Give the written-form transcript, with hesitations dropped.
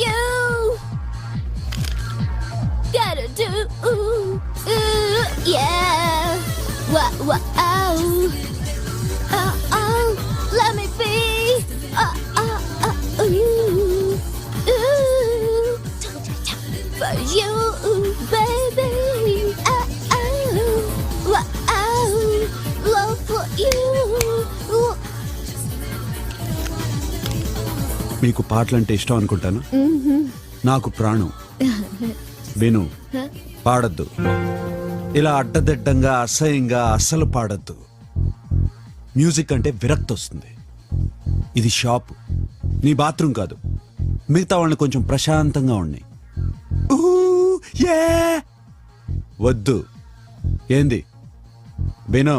you. Gotta do, yeah. Wow. Let me be. Ooh. For you, baby. Wow. Love for you. మీకు పాటలంటే ఇష్టం అనుకుంటాను. నాకు ప్రాణం. విను, పాడద్దు. ఇలా అడ్డదిడ్డంగా అసహ్యంగా అస్సలు పాడద్దు. మ్యూజిక్ అంటే విరక్తి వస్తుంది. ఇది షాప్, నీ బాత్రూమ్ కాదు. మిగతా వాళ్ళని కొంచెం ప్రశాంతంగా ఉన్నాయి. వద్దు. ఏంది విను.